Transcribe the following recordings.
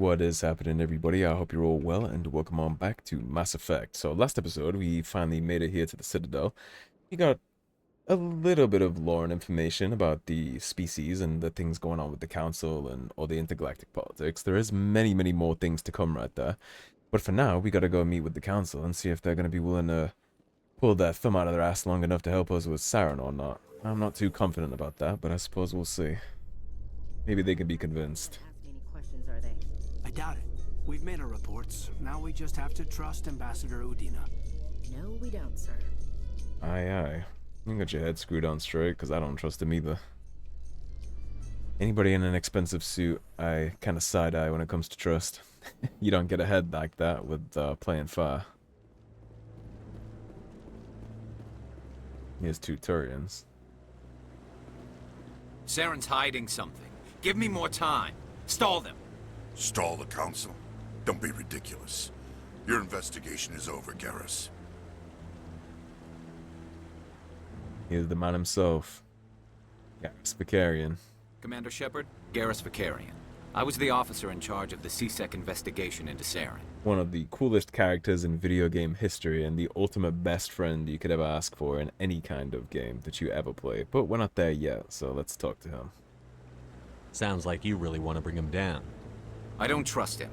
What is happening, everybody? I hope you're all well, and welcome on back to Mass Effect. So last episode, we finally made it here to the Citadel. We got a little bit of lore and information about the species and the things going on with the Council and all the intergalactic politics. There is many, many more things to come right there. But for now, we gotta go meet with the Council and see if they're gonna be willing to pull their thumb out of their ass long enough to help us with Saren or not. I'm not too confident about that, but I suppose we'll see. Maybe they can be convinced. Ask any questions, are they? I doubt it. We've made our reports. Now we just have to trust Ambassador Udina. No, we don't, sir. Aye, aye. You got your head screwed on straight, because I don't trust him either. Anybody in an expensive suit, I kind of side-eye when it comes to trust. You don't get ahead like that with playing fire. Here's two Turians. Saren's hiding something. Give me more time. Stall them. Stall the Council? Don't be ridiculous. Your investigation is over, Garrus. Here's the man himself. Garrus Vakarian. Commander Shepard, Garrus Vakarian. I was the officer in charge of the CSEC investigation into Saren. One of the coolest characters in video game history and the ultimate best friend you could ever ask for in any kind of game that you ever play. But we're not there yet, so let's talk to him. Sounds like you really want to bring him down. I don't trust him.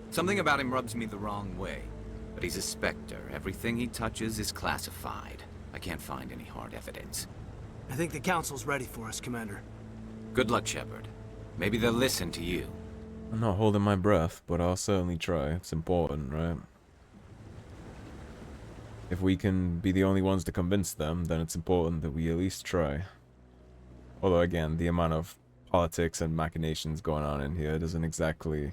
Something about him rubs me the wrong way. But he's a Spectre. Everything he touches is classified. I can't find any hard evidence. I think the Council's ready for us, Commander. Good luck, Shepard. Maybe they'll listen to you. I'm not holding my breath, but I'll certainly try. It's important, right? If we can be the only ones to convince them, then it's important that we at least try. Although, again, the amount of politics and machinations going on in here doesn't exactly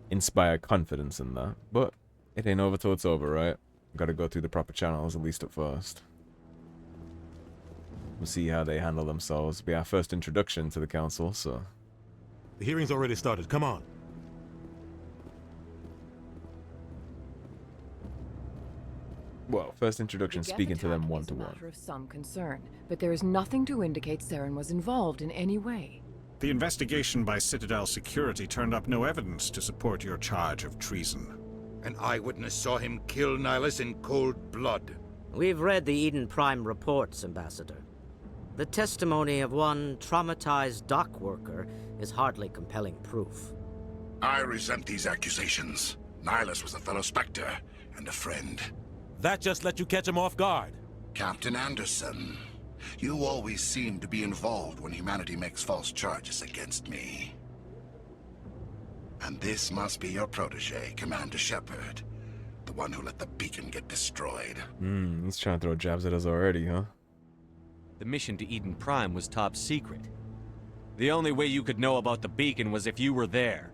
inspire confidence in that. But it ain't over till it's over, right? Gotta go through the proper channels, at least at first. We'll see how they handle themselves. It'll be our first introduction to the Council, so... The hearing's already started. Come on. Well, first introduction, speaking to them one-to-one. It's a matter of some concern, but there is nothing to indicate Saren was involved in any way. The investigation by Citadel Security turned up no evidence to support your charge of treason. An eyewitness saw him kill Nihilus in cold blood. We've read the Eden Prime reports, Ambassador. The testimony of one traumatized dock worker is hardly compelling proof. I resent these accusations. Nihilus was a fellow Spectre and a friend. That just let you catch him off guard. Captain Anderson, you always seem to be involved when humanity makes false charges against me. And this must be your protege, Commander Shepard. The one who let the beacon get destroyed. He's trying to throw jabs at us already, huh? The mission to Eden Prime was top secret. The only way you could know about the beacon was if you were there.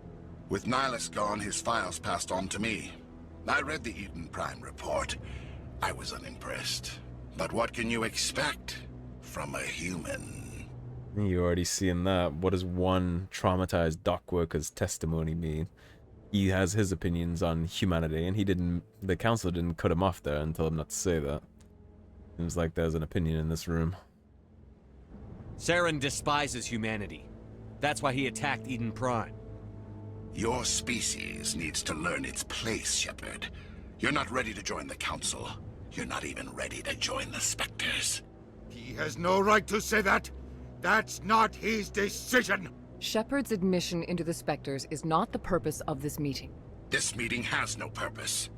With Nihilus gone, his files passed on to me. I read the Eden Prime report. I was unimpressed. But what can you expect from a human? You're already seeing that. What does one traumatized dock worker's testimony mean? He has his opinions on humanity, and the Council didn't cut him off there and tell him not to say that. Seems like there's an opinion in this room. Saren despises humanity. That's why he attacked Eden Prime. Your species needs to learn its place, Shepard. You're not ready to join the Council. You're not even ready to join the Spectres. He has no right to say that. That's not his decision. Shepard's admission into the Spectres is not the purpose of this meeting. This meeting has no purpose.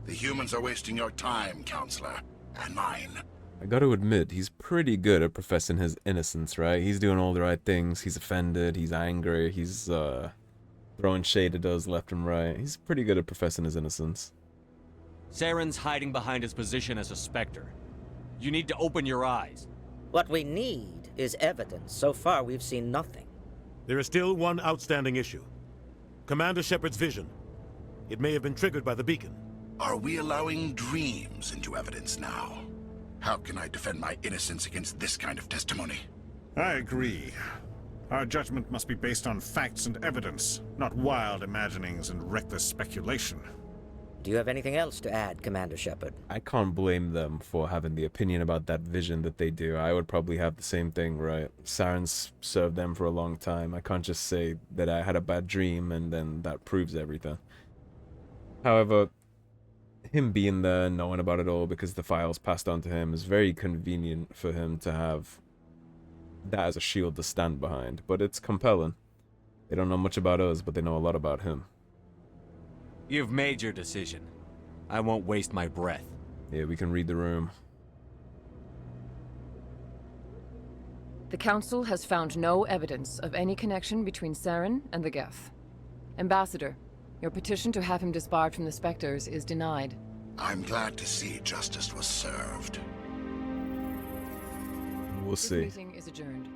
The humans are wasting your time, Counselor, and mine. I gotta admit, he's pretty good at professing his innocence, right? He's doing all the right things. He's offended, he's angry, he's throwing shade at us left and right. He's pretty good at professing his innocence. Saren's hiding behind his position as a Spectre. You need to open your eyes. What we need is evidence. So far, we've seen nothing. There is still one outstanding issue. Commander Shepard's vision. It may have been triggered by the beacon. Are we allowing dreams into evidence now? How can I defend my innocence against this kind of testimony? I agree. Our judgment must be based on facts and evidence, not wild imaginings and reckless speculation. Do you have anything else to add, Commander Shepard? I can't blame them for having the opinion about that vision that they do. I would probably have the same thing, right? Saren's served them for a long time. I can't just say that I had a bad dream and then that proves everything. However, him being there, knowing about it all because the files passed on to him is very convenient for him to have that as a shield to stand behind. But it's compelling. They don't know much about us, but they know a lot about him. You've made your decision. I won't waste my breath. Yeah, we can read the room. The Council has found no evidence of any connection between Saren and the Geth. Ambassador, your petition to have him disbarred from the Spectres is denied. I'm glad to see justice was served. We'll see. This meeting is adjourned.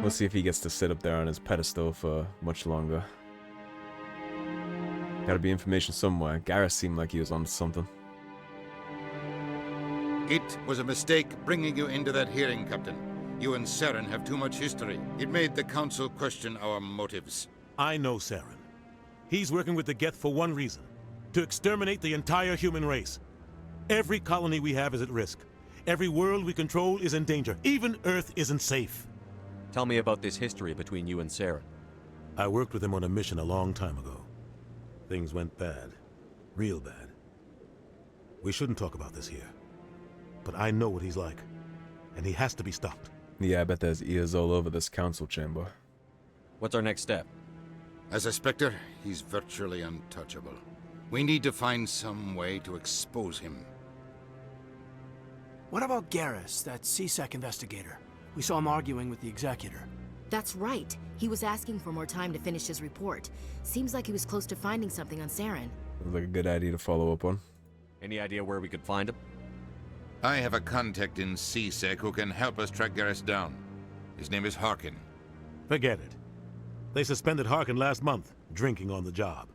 We'll see if he gets to sit up there on his pedestal for much longer. Gotta be information somewhere. Garrus seemed like he was on something. It was a mistake bringing you into that hearing, Captain. You and Saren have too much history. It made the Council question our motives. I know Saren. He's working with the Geth for one reason: to exterminate the entire human race. Every colony we have is at risk. Every world we control is in danger. Even Earth isn't safe. Tell me about this history between you and Saren. I worked with him on a mission a long time ago. Things went bad. Real bad. We shouldn't talk about this here. But I know what he's like. And he has to be stopped. Yeah, I bet there's ears all over this council chamber. What's our next step? As a Spectre, he's virtually untouchable. We need to find some way to expose him. What about Garrus, that CSEC investigator? We saw him arguing with the Executor. That's right. He was asking for more time to finish his report. Seems like he was close to finding something on Saren. Sounds like a good idea to follow up on. Any idea where we could find him? I have a contact in CSEC who can help us track Garrus down. His name is Harkin. Forget it. They suspended Harkin last month, drinking on the job.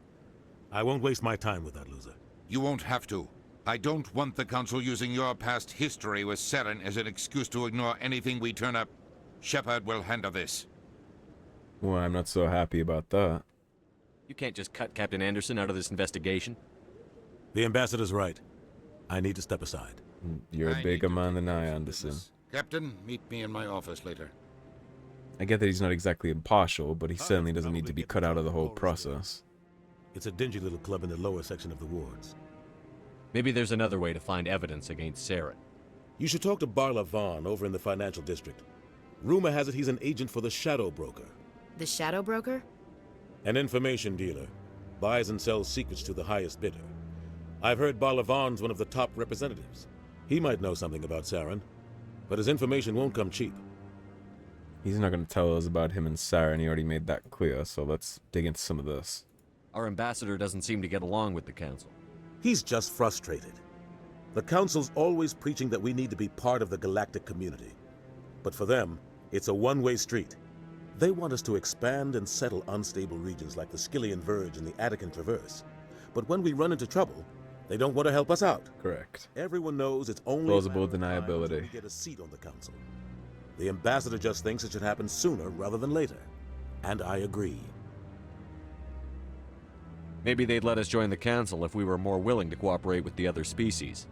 I won't waste my time with that loser. You won't have to. I don't want the Council using your past history with Saren as an excuse to ignore anything we turn up. Shepard will handle this. Well, I'm not so happy about that. You can't just cut Captain Anderson out of this investigation. The Ambassador's right. I need to step aside. You're a bigger man than I, Anderson. Captain, meet me in my office later. I get that he's not exactly impartial, but he certainly doesn't need to be cut out of the whole process. It's a dingy little club in the lower section of the wards. Maybe there's another way to find evidence against Saren. You should talk to Barla Vaughn over in the financial district. Rumor has it he's an agent for the Shadow Broker. The Shadow Broker? An information dealer. Buys and sells secrets to the highest bidder. I've heard Barla Vaughn's one of the top representatives. He might know something about Saren, but his information won't come cheap. He's not going to tell us about him and Saren. He already made that clear, so let's dig into some of this. Our ambassador doesn't seem to get along with the Council. He's just frustrated. The Council's always preaching that we need to be part of the galactic community. But for them, it's a one-way street. They want us to expand and settle unstable regions like the Skillian Verge and the Attican Traverse. But when we run into trouble, they don't want to help us out. Correct. Everyone knows it's only plausible deniability. until we get a seat on the Council. The Ambassador just thinks it should happen sooner rather than later. And I agree. Maybe they'd let us join the Council if we were more willing to cooperate with the other species.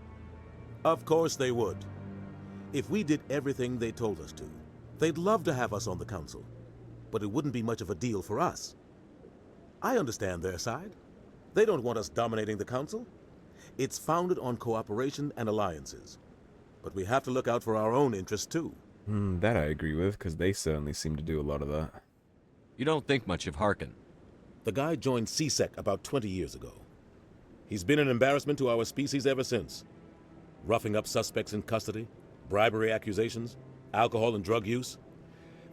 Of course they would. If we did everything they told us to, they'd love to have us on the Council. But it wouldn't be much of a deal for us. I understand their side. They don't want us dominating the Council. It's founded on cooperation and alliances. But we have to look out for our own interests too. That I agree with, because they certainly seem to do a lot of that. You don't think much of Harkin. The guy joined CSEC about 20 years ago. He's been an embarrassment to our species ever since. Roughing up suspects in custody, bribery accusations, alcohol and drug use.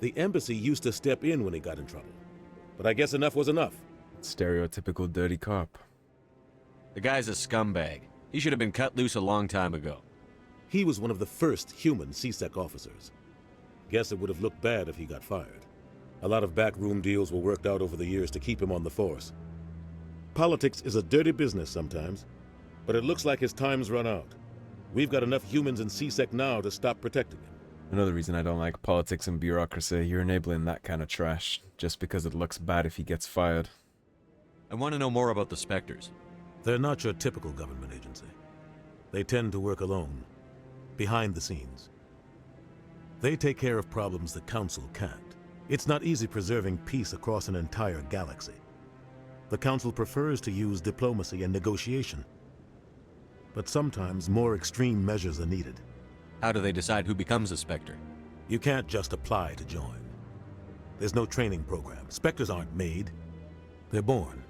The embassy used to step in when he got in trouble. But I guess enough was enough. Stereotypical dirty cop. The guy's a scumbag. He should have been cut loose a long time ago. He was one of the first human CSEC officers. Guess it would have looked bad if he got fired. A lot of backroom deals were worked out over the years to keep him on the force. Politics is a dirty business sometimes, but it looks like his time's run out. We've got enough humans in CSEC now to stop protecting him. Another reason I don't like politics and bureaucracy. You're enabling that kind of trash just because it looks bad if he gets fired. I want to know more about the Spectres. They're not your typical government agency. They tend to work alone, behind the scenes. They take care of problems the Council can't. It's not easy preserving peace across an entire galaxy. The Council prefers to use diplomacy and negotiation. But sometimes more extreme measures are needed. How do they decide who becomes a Spectre? You can't just apply to join. There's no training program. Spectres aren't made. They're born.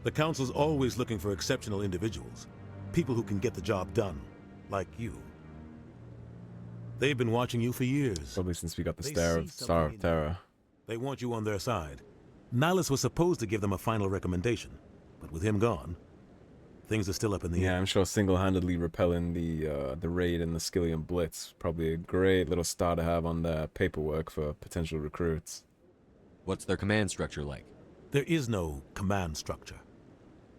The Council's always looking for exceptional individuals. People who can get the job done, like you. They've been watching you for years. Probably since we got the Star of Terror. They want you on their side. Nihilus was supposed to give them a final recommendation, but with him gone, things are still up in the air. Yeah, I'm sure single-handedly repelling the raid and the Skillian Blitz probably a great little star to have on their paperwork for potential recruits. What's their command structure like? There is no command structure.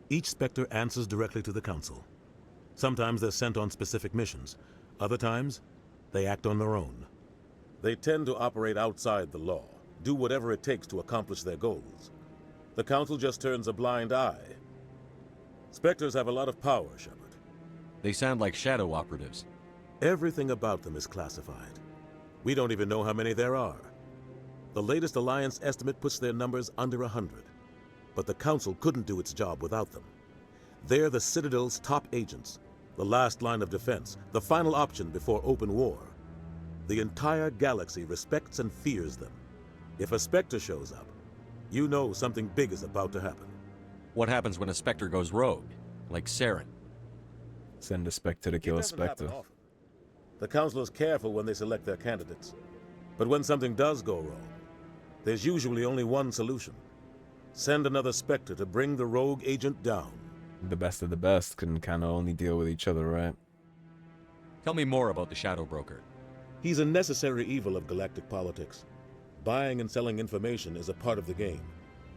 Each Spectre answers directly to the Council. Sometimes they're sent on specific missions. Other times, they act on their own. They tend to operate outside the law, do whatever it takes to accomplish their goals. The Council just turns a blind eye. Spectres have a lot of power, Shepard. They sound like shadow operatives. Everything about them is classified. We don't even know how many there are. The latest Alliance estimate puts their numbers under 100. But the Council couldn't do its job without them. They're the Citadel's top agents, the last line of defense, the final option before open war. The entire galaxy respects and fears them. If a Spectre shows up, you know something big is about to happen. What happens when a Spectre goes rogue, like Saren? Send a Spectre to kill a Spectre. The Council is careful when they select their candidates. But when something does go wrong, there's usually only one solution. Send another Spectre to bring the rogue agent down. The best of the best can kind of only deal with each other, right? Tell me more about the Shadow Broker. He's a necessary evil of galactic politics. Buying and selling information is a part of the game.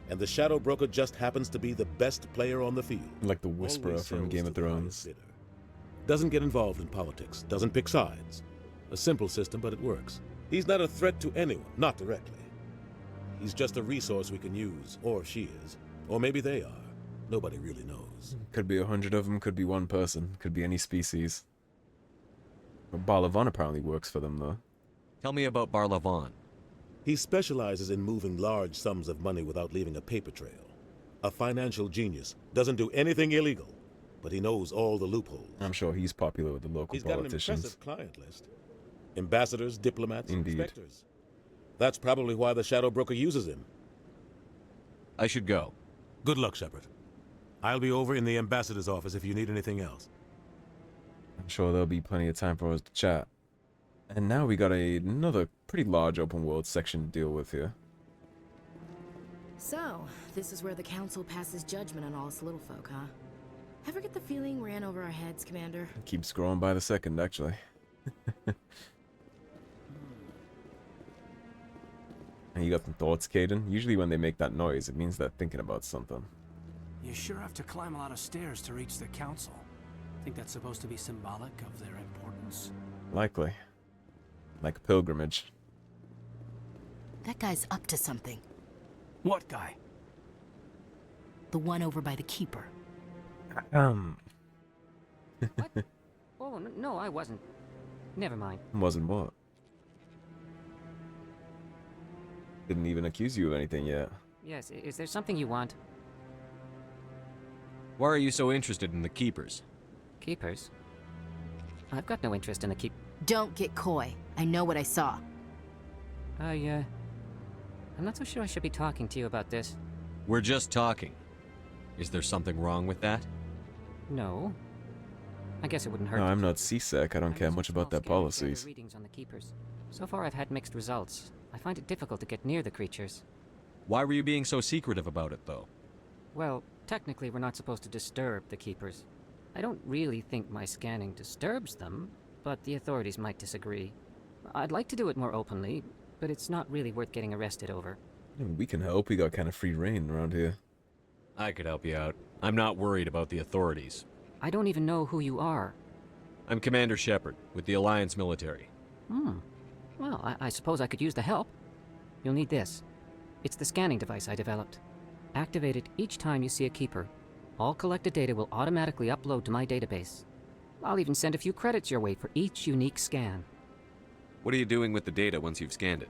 And the Shadow Broker just happens to be the best player on the field. Like the Whisperer from Game of Thrones. Doesn't get involved in politics, doesn't pick sides. A simple system, but it works. He's not a threat to anyone, not directly. He's just a resource we can use, or she is. Or maybe they are. Nobody really knows. Could be 100 of them, could be one person, could be any species. But Barlavon apparently works for them, though. Tell me about Barlavon. He specializes in moving large sums of money without leaving a paper trail. A financial genius. Doesn't do anything illegal, but he knows all the loopholes. I'm sure he's popular with the local politicians. He's got an impressive client list. Ambassadors, diplomats, Indeed. inspectors. That's probably why the Shadow Broker uses him. I should go. Good luck, Shepard. I'll be over in the ambassador's office if you need anything else. I'm sure there'll be plenty of time for us to chat. And now we got another pretty large open world section to deal with here. So, this is where the Council passes judgment on all us little folk, huh? Ever get the feeling ran over our heads, Commander? It keeps growing by the second, actually. And you got some thoughts, Caden? Usually when they make that noise, it means they're thinking about something. You sure have to climb a lot of stairs to reach the Council. Think that's supposed to be symbolic of their importance? Likely. Like a pilgrimage. That guy's up to something. What guy? The one over by the Keeper. What? Oh, no, I wasn't. Never mind. Wasn't what? Didn't even accuse you of anything yet. Yes, is there something you want? Why are you so interested in the Keepers? Keepers? I've got no interest in the Don't get coy. I know what I saw. I'm not so sure I should be talking to you about this. We're just talking. Is there something wrong with that? No. I guess it wouldn't hurt. No, I'm not CSEC. I don't care much about their policies. Readings on the Keepers. So far I've had mixed results. I find it difficult to get near the creatures. Why were you being so secretive about it, though? Well, technically we're not supposed to disturb the Keepers. I don't really think my scanning disturbs them, but the authorities might disagree. I'd like to do it more openly, but it's not really worth getting arrested over. We can help. We got kind of free reign around here. I could help you out. I'm not worried about the authorities. I don't even know who you are. I'm Commander Shepard, with the Alliance military. Well, I suppose I could use the help. You'll need this. It's the scanning device I developed. Activate it each time you see a Keeper. All collected data will automatically upload to my database. I'll even send a few credits your way for each unique scan. What are you doing with the data once you've scanned it?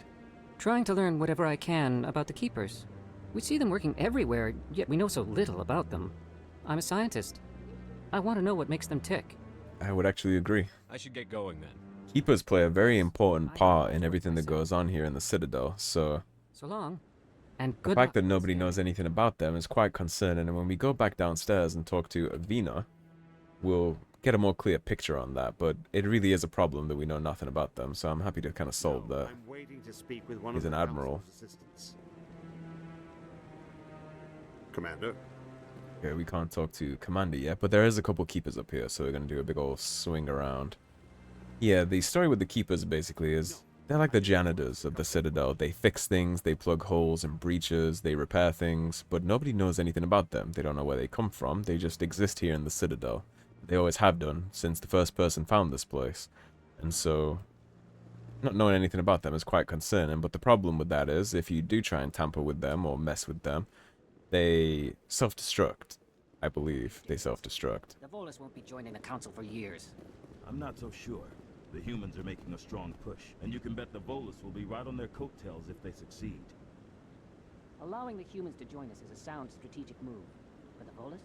Trying to learn whatever I can about the Keepers. We see them working everywhere, yet we know so little about them. I'm a scientist. I want to know what makes them tick. I would actually agree. I should get going then. Keepers play a very important part in everything that goes on here in the Citadel, so... So long. And The good fact luck. that nobody knows anything about them is quite concerning, and when we go back downstairs and talk to Avina, we'll get a more clear picture on that, but it really is a problem that we know nothing about them, so I'm happy to kind of solve that. I'm waiting to speak with one He's of an the admiral. Council's assistants. Commander? Okay, we can't talk to Commander yet, but there is a couple Keepers up here, so we're going to do a big old swing around. Yeah, the story with the Keepers basically is they're like the janitors of the Citadel. They fix things, they plug holes and breaches, they repair things, but nobody knows anything about them. They don't know where they come from, they just exist here in the Citadel. They always have done, since the first person found this place. And so, not knowing anything about them is quite concerning, but the problem with that is, if you do try and tamper with them or mess with them, they self-destruct. I believe they self-destruct. The Volus won't be joining the Council for years. I'm not so sure. The humans are making a strong push, and you can bet the Volus will be right on their coattails if they succeed. Allowing the humans to join us is a sound strategic move. But the Volus?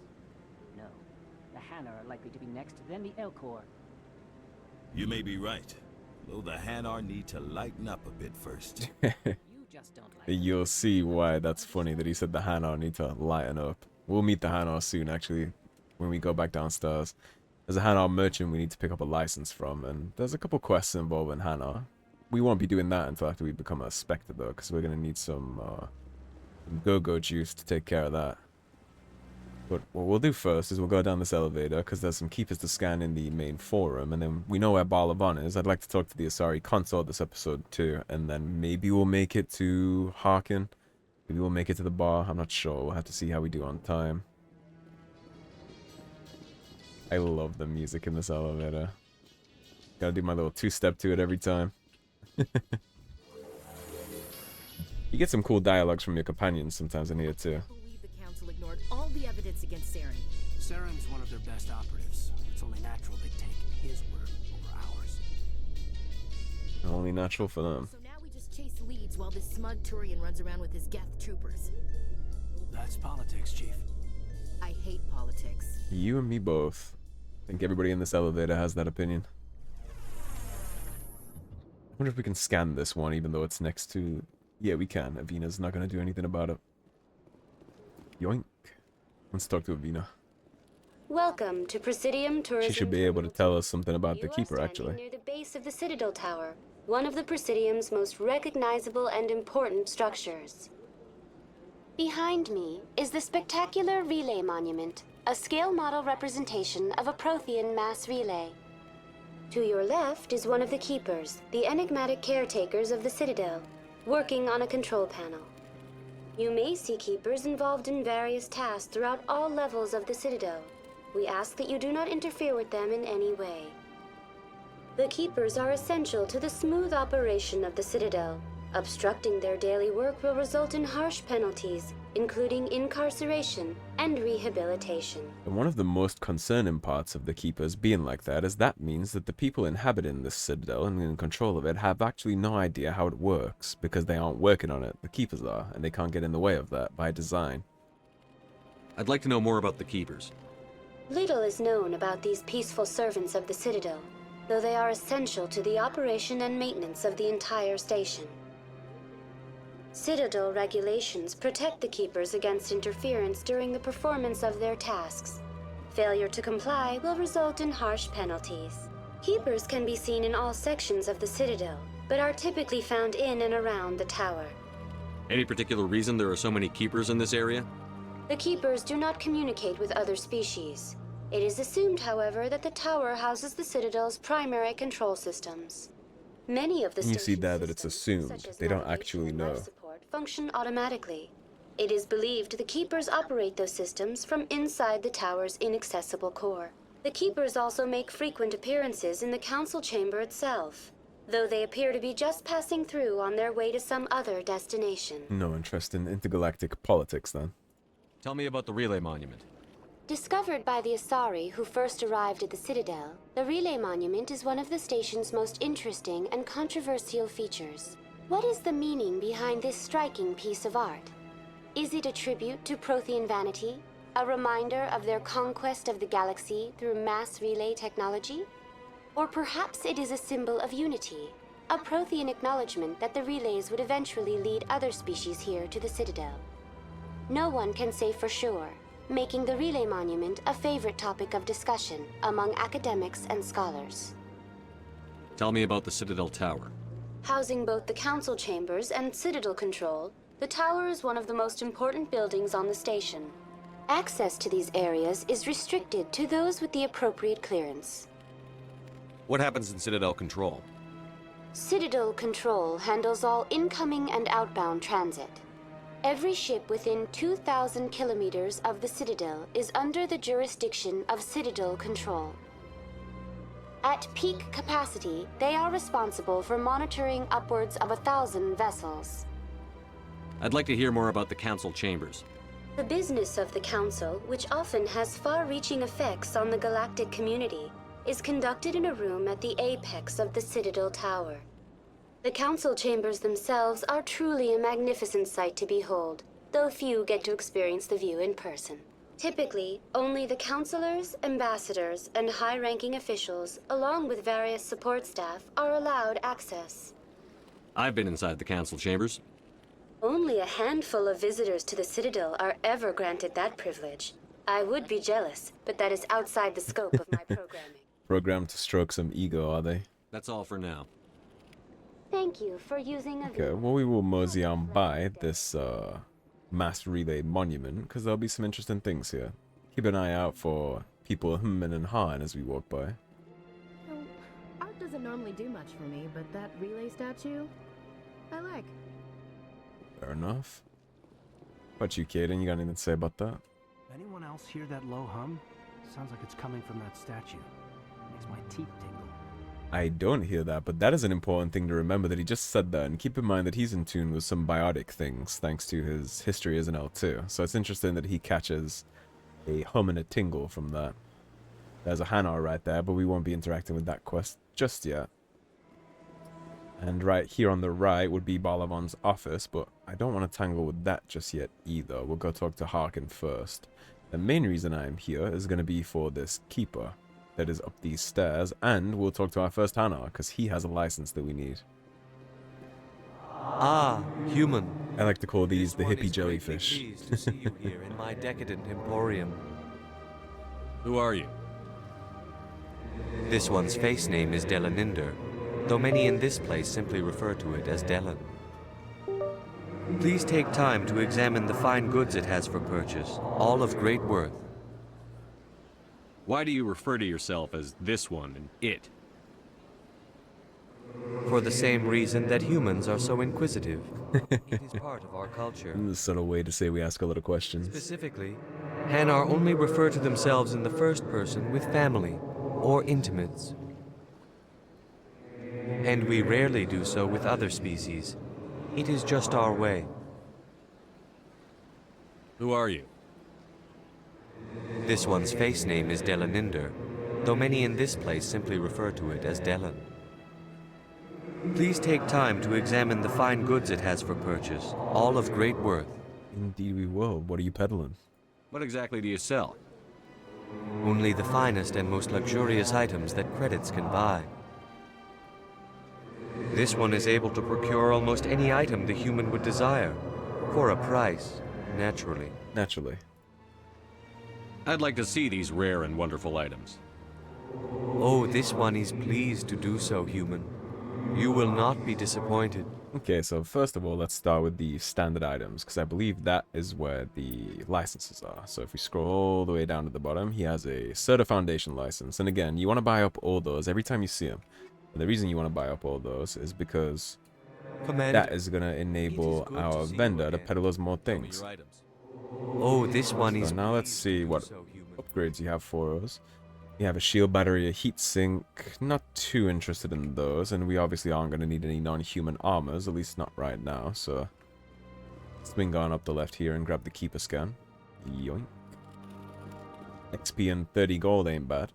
No. The Hanna are likely to be next, then the Elcor. You may be right, though the Hanar need to lighten up a bit first. You just don't like You'll see why that's funny that he said the Hanar need to lighten up. We'll meet the Hanar soon, actually, when we go back downstairs. There's a Hanar merchant we need to pick up a license from, and there's a couple quests involving Hanar. We won't be doing that until after we become a Spectre, though, because we're going to need some go-go juice to take care of that. But what we'll do first is we'll go down this elevator, because there's some Keepers to scan in the main forum, and then we know where Balaban is. I'd like to talk to the Asari Consort this episode, too, and then maybe we'll make it to Harkin. Maybe we'll make it to the bar. I'm not sure. We'll have to see how we do on time. I love the music in this elevator. Gotta do my little two-step to it every time. You get some cool dialogues from your companions sometimes in here, too. The Council ignored all the evidence against Saren. Saren's one of their best operatives. It's only natural they take his word over ours. Only natural for them. So now we just chase leads while this smug Turian runs around with his Geth troopers. That's politics, Chief. I hate politics. You and me both. I think everybody in this elevator has that opinion. I wonder if we can scan this one, even though it's next to... Yeah, we can. Avina's not going to do anything about it. Yoink. Let's talk to Avina. Welcome to Presidium Tourism. She should be able to tell us something about the You are Keeper, standing actually. near the base of the Citadel Tower, one of the Presidium's most recognizable and important structures. Behind me is the spectacular Relay Monument, a scale model representation of a Prothean mass relay. To your left is one of the Keepers, the enigmatic caretakers of the Citadel, working on a control panel. You may see Keepers involved in various tasks throughout all levels of the Citadel. We ask that you do not interfere with them in any way. The Keepers are essential to the smooth operation of the Citadel. Obstructing their daily work will result in harsh penalties, including incarceration and rehabilitation. And one of the most concerning parts of the Keepers being like that is that means that the people inhabiting this Citadel and in control of it have actually no idea how it works, because they aren't working on it. The Keepers are, and they can't get in the way of that by design. I'd like to know more about the Keepers. Little is known about these peaceful servants of the Citadel, though they are essential to the operation and maintenance of the entire station. Citadel regulations protect the Keepers against interference during the performance of their tasks. Failure to comply will result in harsh penalties. Keepers can be seen in all sections of the Citadel, but are typically found in and around the tower. Any particular reason there are so many Keepers in this area? The Keepers do not communicate with other species. It is assumed, however, that the tower houses the Citadel's primary control systems. Many of the And you see station there that it's systems, assumed. such as They don't navigation actually and know. life support, function automatically. It is believed the Keepers operate those systems from inside the tower's inaccessible core. The Keepers also make frequent appearances in the Council chamber itself, though they appear to be just passing through on their way to some other destination. No interest in intergalactic politics, then. Tell me about the relay monument. Discovered by the Asari who first arrived at the Citadel, the relay monument is one of the station's most interesting and controversial features. What is the meaning behind this striking piece of art? Is it a tribute to Prothean vanity? A reminder of their conquest of the galaxy through mass relay technology? Or perhaps it is a symbol of unity, a Prothean acknowledgement that the relays would eventually lead other species here to the Citadel. No one can say for sure, making the relay monument a favorite topic of discussion among academics and scholars. Tell me about the Citadel Tower. Housing both the council chambers and Citadel control, the tower is one of the most important buildings on the station. Access to these areas is restricted to those with the appropriate clearance. What happens in Citadel Control? Citadel Control handles all incoming and outbound transit. Every ship within 2,000 kilometers of the Citadel is under the jurisdiction of Citadel Control. At peak capacity, they are responsible for monitoring upwards of 1,000 vessels. I'd like to hear more about the Council Chambers. The business of the Council, which often has far-reaching effects on the galactic community, is conducted in a room at the apex of the Citadel Tower. The Council Chambers themselves are truly a magnificent sight to behold, though few get to experience the view in person. Typically, only the councilors, ambassadors, and high-ranking officials, along with various support staff, are allowed access. I've been inside the Council Chambers. Only a handful of visitors to the Citadel are ever granted that privilege. I would be jealous, but that is outside the scope of my programming. Programmed to stroke some ego, are they? That's all for now. Thank you for using a... Okay, well, we will mosey on by this mass relay monument, because there'll be some interesting things here. Keep an eye out for people hemming and hawing as we walk by. Oh, art doesn't normally do much for me, but that relay statue, I like. Fair enough. What you, Caden? You got anything to say about that? Anyone else hear that low hum? Sounds like it's coming from that statue. Makes my teeth tingle. I don't hear that, but that is an important thing to remember that he just said that, and keep in mind that he's in tune with some biotic things, thanks to his history as an L2. So it's interesting that he catches a hum and a tingle from that. There's a Hanar right there, but we won't be interacting with that quest just yet. And right here on the right would be Balavan's office, but I don't want to tangle with that just yet either. We'll go talk to Harkin first. The main reason I'm here is going to be for this Keeper that is up these stairs, and we'll talk to our first Hanar, because he has a license that we need. Ah, human. I like to call these the hippie jellyfish. Pleased to see you here in my decadent emporium. Who are you? This one's face name is Delaninder, though many in this place simply refer to it as Delan. Please take time to examine the fine goods it has for purchase, all of great worth. Why do you refer to yourself as this one and it? For the same reason that humans are so inquisitive. It is part of our culture. This is a subtle way to say we ask a lot of questions. Specifically, Hanar only refer to themselves in the first person with family or intimates. And we rarely do so with other species. It is just our way. Who are you? This one's face name is Delaninder, though many in this place simply refer to it as Delan. Please take time to examine the fine goods it has for purchase, all of great worth. Indeed we will. What are you peddling? What exactly do you sell? Only the finest and most luxurious items that credits can buy. This one is able to procure almost any item the human would desire, for a price, naturally. Naturally. I'd like to see these rare and wonderful items. Oh, this one is pleased to do so, human. You will not be disappointed. Okay, so first of all, let's start with the standard items, because I believe that is where the licenses are. So if we scroll all the way down to the bottom, he has a Certa Foundation license. And again, you want to buy up all those every time you see them. And the reason you want to buy up all those is because that is going to enable our vendor to peddle us more things. Oh, this one is... So now let's see what upgrades you have for us. You have a shield battery, a heat sink. Not too interested in those, and we obviously aren't going to need any non-human armors, at least not right now, so... Swing on up the left here and grab the Keeper scan. Yoink. XP and 30 gold ain't bad.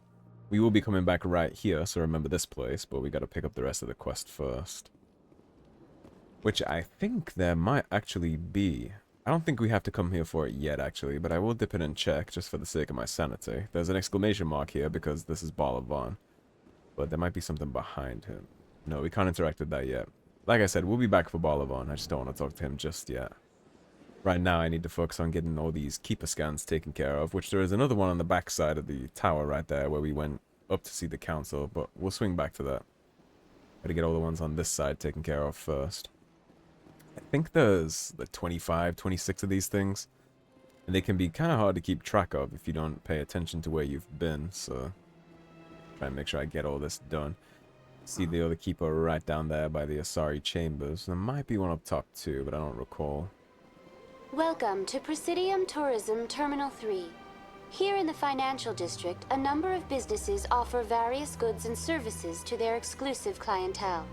We will be coming back right here, so remember this place, but we gotta pick up the rest of the quest first. Which I think there might actually be. I don't think we have to come here for it yet, actually, but I will dip in and check, just for the sake of my sanity. There's an exclamation mark here, because this is Balavan. But there might be something behind him. No, we can't interact with that yet. Like I said, we'll be back for Balavan. I just don't want to talk to him just yet. Right now, I need to focus on getting all these keeper scans taken care of, which there is another one on the back side of the tower right there, where we went up to see the council, but we'll swing back to that. Gotta get all the ones on this side taken care of first. I think there's like 25, 26 of these things, and they can be kind of hard to keep track of if you don't pay attention to where you've been, so try and make sure I get all this done. See the other keeper right down there by the Asari chambers. There might be one up top too, but I don't recall. Welcome to Presidium Tourism Terminal 3. Here in the financial district, a number of businesses offer various goods and services to their exclusive clientele.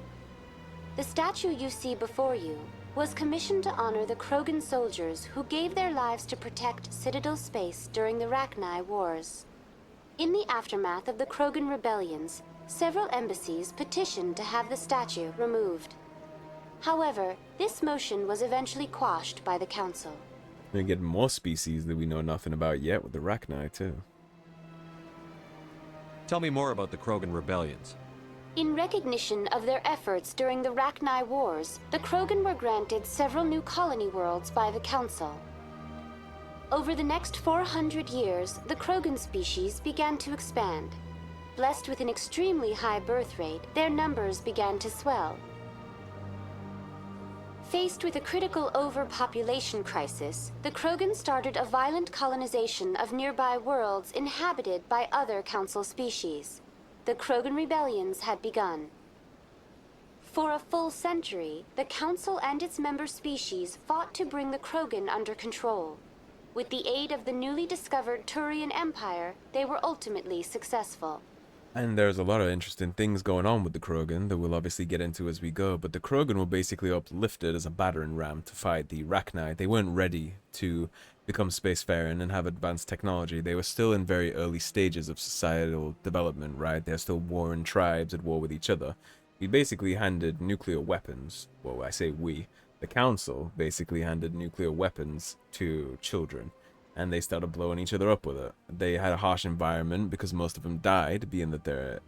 The statue you see before you was commissioned to honor the Krogan soldiers who gave their lives to protect Citadel space during the Rachni Wars. In the aftermath of the Krogan rebellions, several embassies petitioned to have the statue removed. However, this motion was eventually quashed by the Council. We're getting more species that we know nothing about yet with the Rachni, too. Tell me more about the Krogan rebellions. In recognition of their efforts during the Rachni Wars, the Krogan were granted several new colony worlds by the Council. Over the next 400 years, the Krogan species began to expand. Blessed with an extremely high birth rate, their numbers began to swell. Faced with a critical overpopulation crisis, the Krogan started a violent colonization of nearby worlds inhabited by other Council species. The Krogan rebellions had begun. For a full century, the Council and its member species fought to bring the Krogan under control. With the aid of the newly discovered Turian Empire, they were ultimately successful. And there's a lot of interesting things going on with the Krogan that we'll obviously get into as we go, but the Krogan were basically uplifted as a battering ram to fight the Rachni. They weren't ready to become spacefaring and have advanced technology. They were still in very early stages of societal development, right? They're still warring tribes at war with each other. We basically handed nuclear weapons, well, I say we, the Council basically handed nuclear weapons to children. And they started blowing each other up with it. They had a harsh environment because most of them died, being that their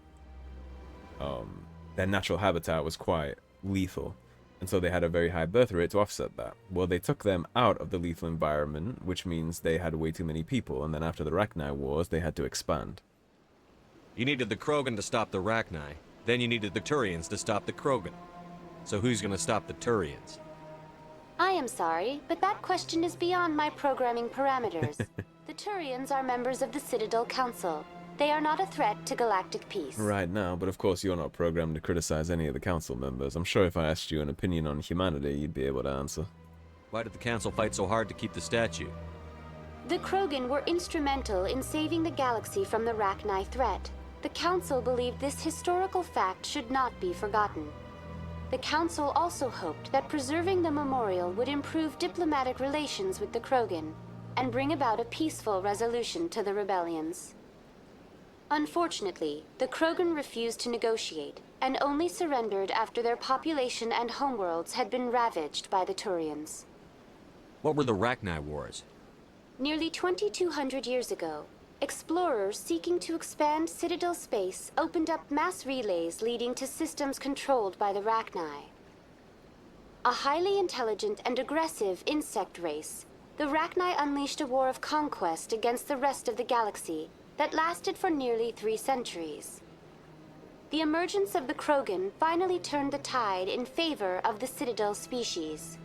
natural habitat was quite lethal. And so they had a very high birth rate to offset that. Well, they took them out of the lethal environment, which means they had way too many people. And then after the Rachni Wars, they had to expand. You needed the Krogan to stop the Rachni. Then you needed the Turians to stop the Krogan. So who's gonna stop the Turians? I am sorry, but that question is beyond my programming parameters. The Turians are members of the Citadel Council. They are not a threat to galactic peace. Right now, but of course you're not programmed to criticize any of the Council members. I'm sure if I asked you an opinion on humanity, you'd be able to answer. Why did the Council fight so hard to keep the statue? The Krogan were instrumental in saving the galaxy from the Rachni threat. The Council believed this historical fact should not be forgotten. The Council also hoped that preserving the memorial would improve diplomatic relations with the Krogan and bring about a peaceful resolution to the rebellions. Unfortunately, the Krogan refused to negotiate and only surrendered after their population and homeworlds had been ravaged by the Turians. What were the Rachni Wars? Nearly 2,200 years ago, explorers seeking to expand Citadel space opened up mass relays leading to systems controlled by the Rachni. A highly intelligent and aggressive insect race, the Rachni unleashed a war of conquest against the rest of the galaxy that lasted for nearly 3 centuries. The emergence of the Krogan finally turned the tide in favor of the Citadel species.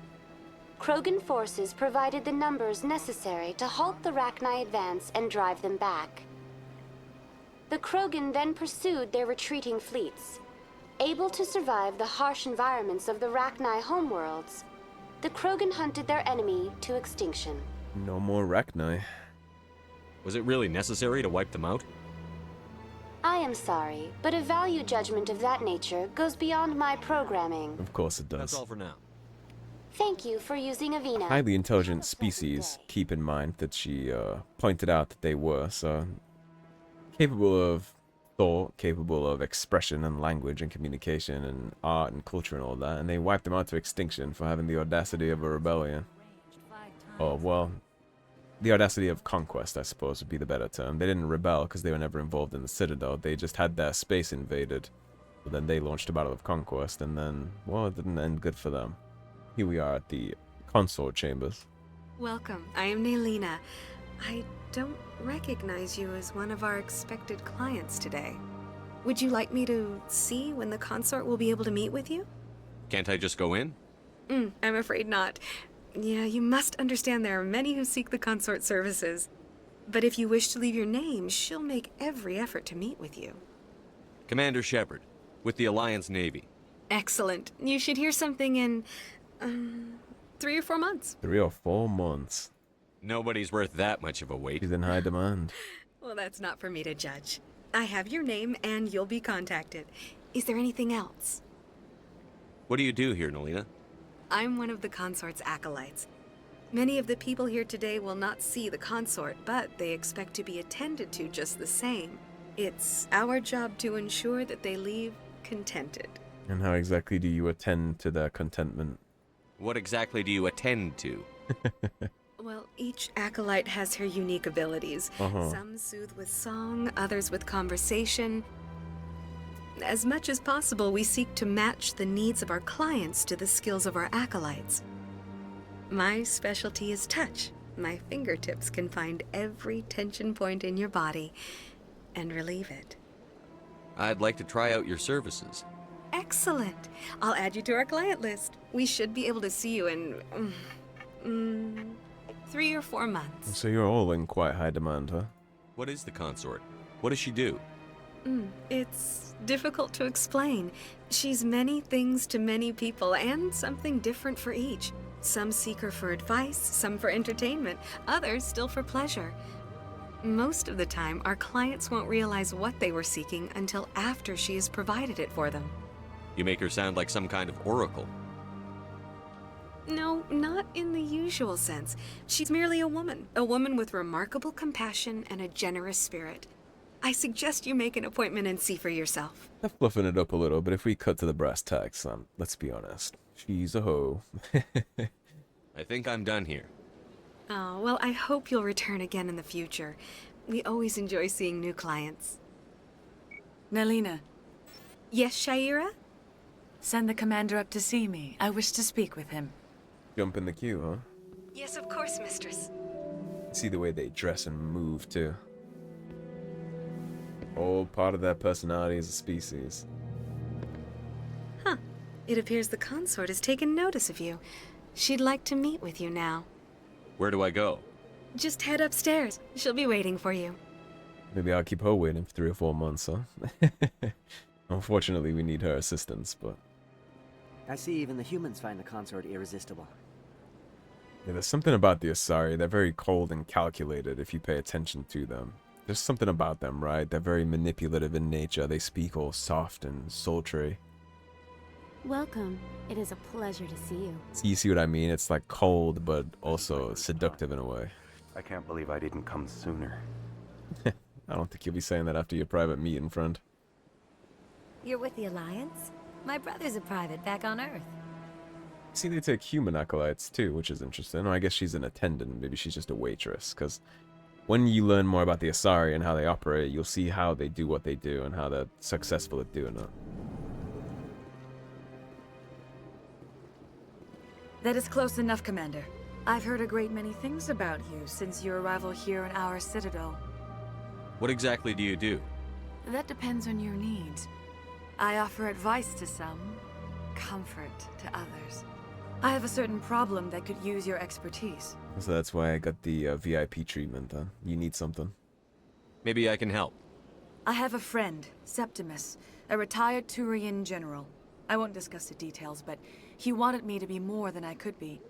Krogan forces provided the numbers necessary to halt the Rachni advance and drive them back. The Krogan then pursued their retreating fleets. Able to survive the harsh environments of the Rachni homeworlds, the Krogan hunted their enemy to extinction. No more Rachni. Was it really necessary to wipe them out? I am sorry, but a value judgment of that nature goes beyond my programming. Of course it does. That's all for now. Thank you for using Avena. highly intelligent species, keep in mind that she pointed out that they were, so capable of thought, capable of expression and language and communication and art and culture and all that, and they wiped them out to extinction for having the audacity of a rebellion. Oh, well, the audacity of conquest, I suppose, would be the better term. They didn't rebel because they were never involved in the Citadel. They just had their space invaded. But then they launched a battle of conquest, and then, well, it didn't end good for them. Here we are at the consort chambers. Welcome. I am Naelina. I don't recognize you as one of our expected clients today. Would you like me to see when the consort will be able to meet with you? Can't I just go in? I'm afraid not. Yeah, you must understand there are many who seek the consort services. But if you wish to leave your name, she'll make every effort to meet with you. Commander Shepard, with the Alliance Navy. Excellent. You should hear something in 3 or 4 months. 3 or 4 months. Nobody's worth that much of a wait. She's in high demand. Well, that's not for me to judge. I have your name and you'll be contacted. Is there anything else? What do you do here, Naelina? I'm one of the consort's acolytes. Many of the people here today will not see the consort, but they expect to be attended to just the same. It's our job to ensure that they leave contented. And how exactly do you attend to their contentment? What exactly do you attend to? Well, each acolyte has her unique abilities. Uh-huh. Some soothe with song, others with conversation. As much as possible, we seek to match the needs of our clients to the skills of our acolytes. My specialty is touch. My fingertips can find every tension point in your body and relieve it. I'd like to try out your services. Excellent. I'll add you to our client list. We should be able to see you in 3 or 4 months. So you're all in quite high demand, huh? What is the consort? What does she do? It's difficult to explain. She's many things to many people, and something different for each. Some seek her for advice, some for entertainment, others still for pleasure. Most of the time, our clients won't realize what they were seeking until after she has provided it for them. You make her sound like some kind of oracle. No, not in the usual sense. She's merely a woman with remarkable compassion and a generous spirit. I suggest you make an appointment and see for yourself. They're fluffing it up a little, but if we cut to the brass tacks, let's be honest. She's a hoe. I think I'm done here. Oh, well, I hope you'll return again in the future. We always enjoy seeing new clients. Naelina. Yes, Shaira? Send the commander up to see me. I wish to speak with him. Jump in the queue, huh? Yes, of course, mistress. See the way they dress and move, too. All part of their personality as a species. Huh. It appears the consort has taken notice of you. She'd like to meet with you now. Where do I go? Just head upstairs. She'll be waiting for you. Maybe I'll keep her waiting for 3 or 4 months, huh? Unfortunately, we need her assistance, but... I see even the humans find the consort irresistible. Yeah, there's something about the Asari. They're very cold and calculated if you pay attention to them. There's something about them, right? They're very manipulative in nature. They speak all soft and sultry. Welcome. It is a pleasure to see you. So you see what I mean? It's like cold, but also seductive in a way. I can't believe I didn't come sooner. I don't think you'll be saying that after your private meeting, friend. You're with the Alliance? My brother's a private back on Earth. See, they take human acolytes too, which is interesting. Or I guess she's an attendant. Maybe she's just a waitress, because... when you learn more about the Asari and how they operate, you'll see how they do what they do and how they're successful at doing it. That is close enough, Commander. I've heard a great many things about you since your arrival here in our Citadel. What exactly do you do? That depends on your needs. I offer advice to some, comfort to others. I have a certain problem that could use your expertise. So that's why I got the VIP treatment, huh? You need something. Maybe I can help. I have a friend, Septimus, a retired Turian general. I won't discuss the details, but he wanted me to be more than I could be.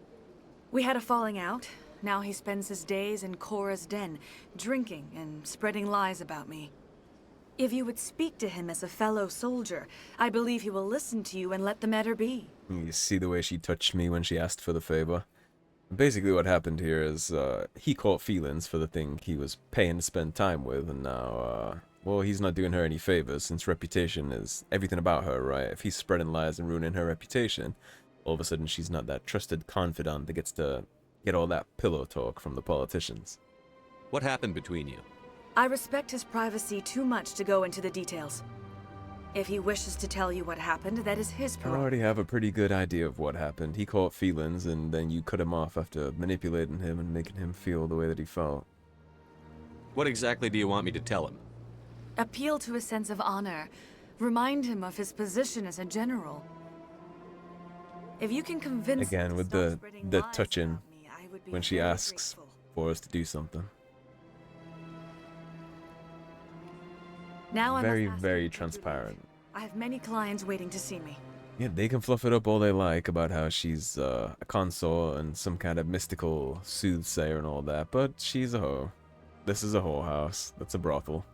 We had a falling out. Now he spends his days in Korra's den, drinking and spreading lies about me. If you would speak to him as a fellow soldier, I believe he will listen to you and let the matter be. You see the way she touched me when she asked for the favor? Basically what happened here is, he caught feelings for the thing he was paying to spend time with, and now, well, he's not doing her any favors, since reputation is everything about her, right? If he's spreading lies and ruining her reputation, all of a sudden she's not that trusted confidant that gets to get all that pillow talk from the politicians. What happened between you? I respect his privacy too much to go into the details. If he wishes to tell you what happened, that is his I prerogative. already have a pretty good idea of what happened. He caught feelings, and then you cut him off after manipulating him and making him feel the way that he felt. What exactly do you want me to tell him? Appeal to his sense of honor. Remind him of his position as a general. If you can convince him Again, to with stop the spreading lies touching about me, I would be when she very asks grateful. for us to do something. Now I must Very, ask you very to take your transparent. leave. I have many clients waiting to see me. Yeah, they can fluff it up all they like about how she's a consort and some kind of mystical soothsayer and all that, but she's a hoe. This is a whorehouse. That's a brothel.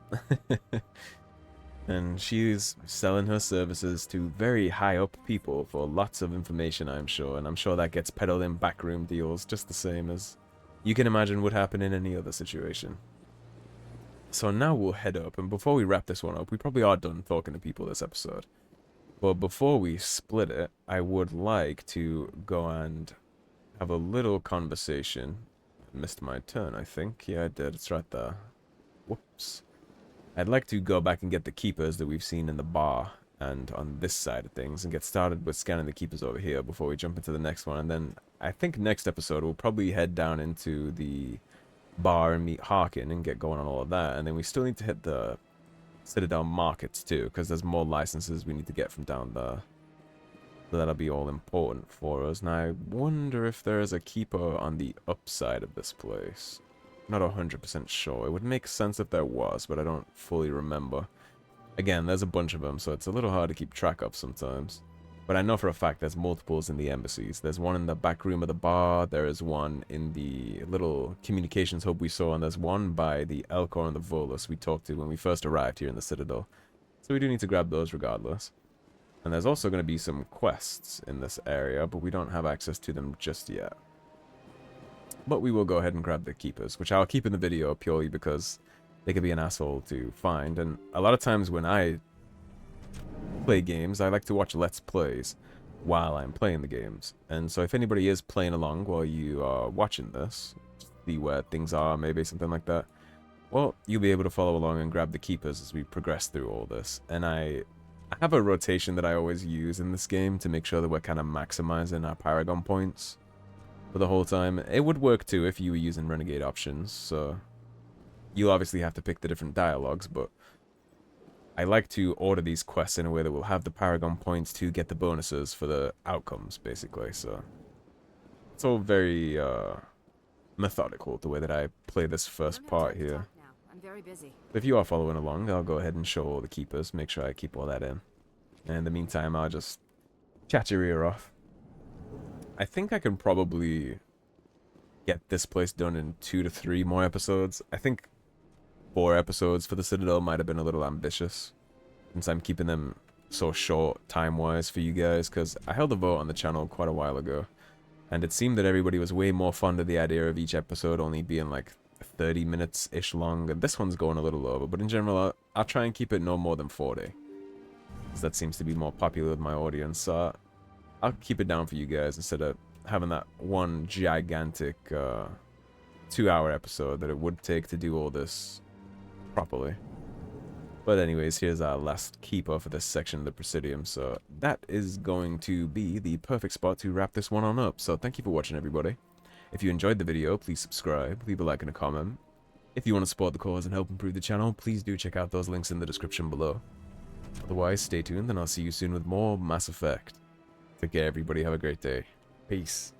And she's selling her services to very high up people for lots of information, I'm sure, and I'm sure that gets peddled in backroom deals just the same as you can imagine would happen in any other situation. So now we'll head up, and before we wrap this one up, we probably are done talking to people this episode. But before we split it, I would like to go and have a little conversation. I missed my turn, I think. Yeah, I did. It's right there. Whoops. I'd like to go back and get the keepers that we've seen in the bar and on this side of things and get started with scanning the keepers over here before we jump into the next one. And then I think next episode we'll probably head down into the bar and meet Harkin and get going on all of that. And then we still need to hit the Citadel markets too, because there's more licenses we need to get from down there. So that'll be all important for us. Now I wonder if there is a keeper on the upside of this place. Not 100% sure. It would make sense if there was, but I don't fully remember. Again, there's a bunch of them, so it's a little hard to keep track of sometimes. But I know for a fact there's multiples in the embassies. There's one in the back room of the bar, there is one in the little communications hub we saw, and there's one by the Elcor and the Volus we talked to when we first arrived here in the Citadel. So we do need to grab those regardless. And there's also going to be some quests in this area, but we don't have access to them just yet. But we will go ahead and grab the keepers, which I'll keep in the video purely because they could be an asshole to find. And a lot of times when I play games, I like to watch Let's Plays while I'm playing the games. And so if anybody is playing along while you are watching this, see where things are, maybe something like that, well, you'll be able to follow along and grab the keepers as we progress through all this. And I have a rotation that I always use in this game to make sure that we're kind of maximizing our Paragon points for the whole time. It would work too if you were using Renegade options, so you'll obviously have to pick the different dialogues, but I like to order these quests in a way that will have the Paragon points to get the bonuses for the outcomes, basically, so it's all very methodical, the way that I play this first part here. I'm very busy. If you are following along, I'll go ahead and show all the keepers, make sure I keep all that in. And in the meantime, I'll just chat your ear off. I think I can probably get this place done in 2 to 3 more episodes. I think 4 episodes for the Citadel might have been a little ambitious, since I'm keeping them so short time-wise for you guys, because I held a vote on the channel quite a while ago, and it seemed that everybody was way more fond of the idea of each episode only being like 30 minutes-ish long, and this one's going a little over, but in general, I'll try and keep it no more than 40, because that seems to be more popular with my audience, so I'll keep it down for you guys instead of having that one gigantic 2-hour episode that it would take to do all this properly. But anyways, here's our last keeper for this section of the Presidium, so that is going to be the perfect spot to wrap this one on up. So thank you for watching, everybody. If you enjoyed the video, please subscribe, leave a like and a comment. If you want to support the cause and help improve the channel, please do check out those links in the description below. Otherwise, stay tuned and I'll see you soon with more Mass Effect. Take care, everybody. Have a great day. Peace.